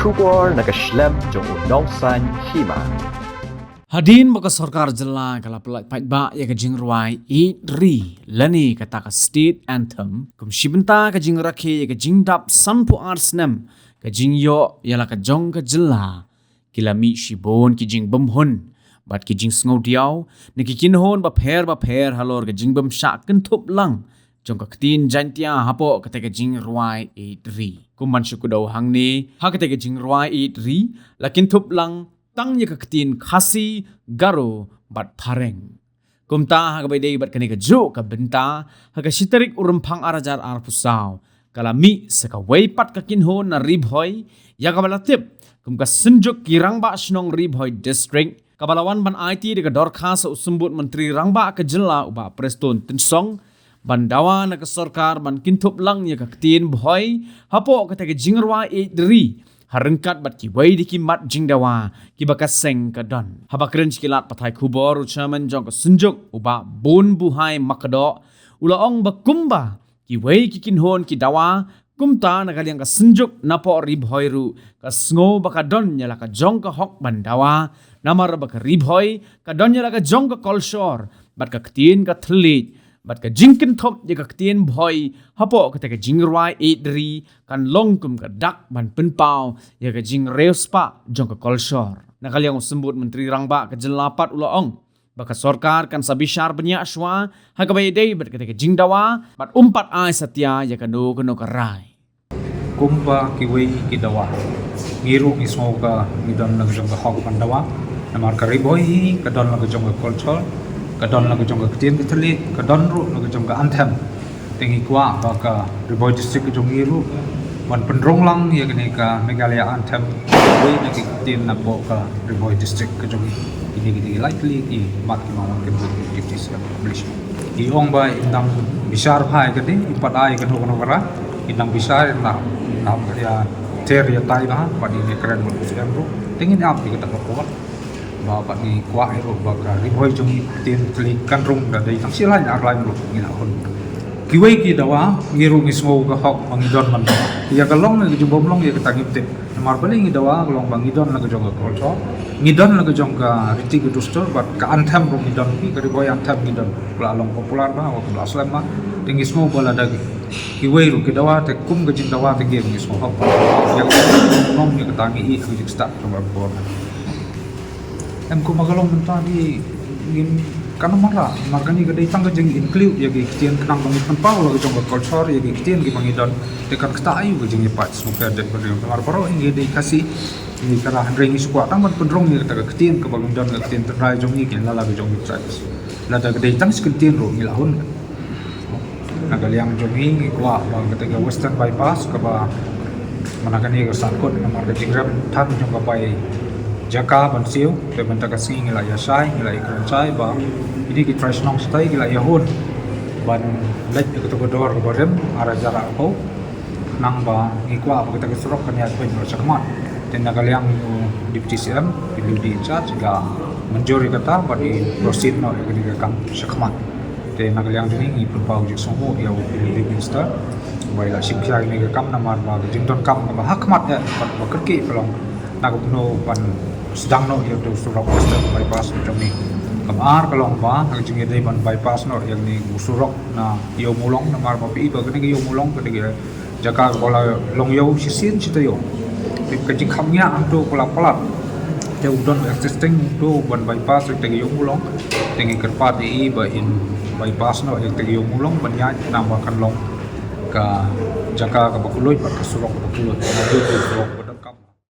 syukur nak Islam jong unausan hima. Hadin maka sarkar jela kala pelak pait ba ya ka jingruai ri lani kata ka state anthem kum shibenta ka jingrakhe ya ka jingdap sanpu arsnam ka jingyo yala ka jong ka jela kilami shibon ki jing bamhun bat ki jing sngo diaw ne ki kinhon ba pher halor ka jing bam sha kan thup lang jong ka tin jantia hapo ka te ka jingruai ri kum man shu ku daw hang ni ha ka te ka jingruai ri lakin thup lang tang ye katin khasi garo bat phareng kumta ha ka dei bat kani ka jo ka benta ha ka sitarik urumphang arajar ar pusaw kalami sa ka wei pat ka kinho na ribhoy ya ka balatip kum ka sunjuk ki rangba snong ribhoy district kabalawan ban IT de ka dorkha sa usumbut menteri rangba ka jela uba preston tinsong bandawa na ka sarkar ban kintup lang ya ka tin bhoy hapo ka te ka jingrwa ri harengkat bat ki wei di ki mat jingdawa ki bakas seng ka don habakren skilat pathai khubor chairman jong ka sunjuk uba bon buhai makdo ulaong ba kumba ki wei ki kinhon ki dawa kumta na kaliang ka sunjuk napo ribhoy ru ka sngo baka don nyala ka jong ka hok bandawa namar baka ribhoy ka don nyala ka jong ka kolshor bat ka ktin ka thlit bat ka jingkin thop je ka ktien bhoi hapo ka te ka jingrai edri kan longkum ka dak ban penpau ya ka jing reuspa jong ka kolshor nakaliang usembut menteri rangba ka jelapat ulaong baka sarkar kan sabishar benya aswa ha ka bayday bat ka te ka jingdawa bat umpat ai satya ya ka no ka rai kumpa kiwei kidawa ngiru ngismo ka ngidon na jong ka hok pandawa namar ka riboy ka don na jong ka kolshor kadon lagu jong ka ktin ka thali kadon ru lagu jong ka anthem tingi kwa ba ka riboy district jong iru wan pendrong lang ya kini ka Meghalaya anthem we na ki ktin na po ka riboy district ka jong ini likely ki mat ki mawon ke activities ka publish i ong ba indang bisar phai ka di ipat ai ka no kara indang bisar na ya ter ya tai ba pa di keren mo siam ru tingin ap ki ka ko bapak ni kuah itu baga riboy jong tin kli kanrung da dai tang sila nya arlai lu ngila hon kiwei ki dawa ngiru ngismo ga hok mangidon man ya kalong na ju bomlong ya katangip te mar bali ngi dawa kalong bangidon na jong ga kolso ngidon na jong ga riti ga dustor bat ka anthem ro ngidon ki ka riboy anthem ngidon kula long popular ba wa kula aslam ma tingismo bala dagi kiwei ru ki dawa te kum ga jing dawa te ge ngismo hok ya ngom ni katangi i ku jik start to bar em ko magalong tadi ngin kana mara magani gadai tangga jeng include ya gi kitian kenang bangi panpau lo jong culture ya gi kitian gi bangidon tekan kta ayu gi jeng pat super det ber mar paro ingi dei kasi ni kala handring is kwa tang ban pendrong ni kata kitian ke bangidon ga kitian trai jong gi ken lala gi jong tribes la da gadai tang skitian ro ngil ahun nagaliang jong gi kwa bang kata western bypass ka ba manakani ga sankot namar ga jingram than jong ga pai jaka ban siu te ban ta kasi ngila ya sai ngila ikran sai ba ini ki trash nong stai ngila ya hon ban lek ke to dor ko rem ara jara ko nang ba ngikwa ba kita kesurok kan ya ben sakmat ten nagaliang deputy CM pilu di charge ga menjori kata ba di proceed no ke diga kam sakmat te nagaliang jini ngi pau ji somo ya pilu di minister ba la shikya ni ga kam namar ba jington kam ba hakmat ya ba kerki pelong nak no ban sedang no yang tu surau western bypass macam ni kamar kalong ba ang jingi dai ban bypass no yang ni usurok na yo mulong na mar papi ba kani yo mulong kani jaka kola long yo sisin sitayo ka jing khamnya antu kola palat te udon existing tu ban bypass te yo mulong tengi kerpat i ba in bypass no yang te yo mulong ban ya nama kan long ka jaka ka bakuloy ba ka surok bakuloy na tu surok badang kam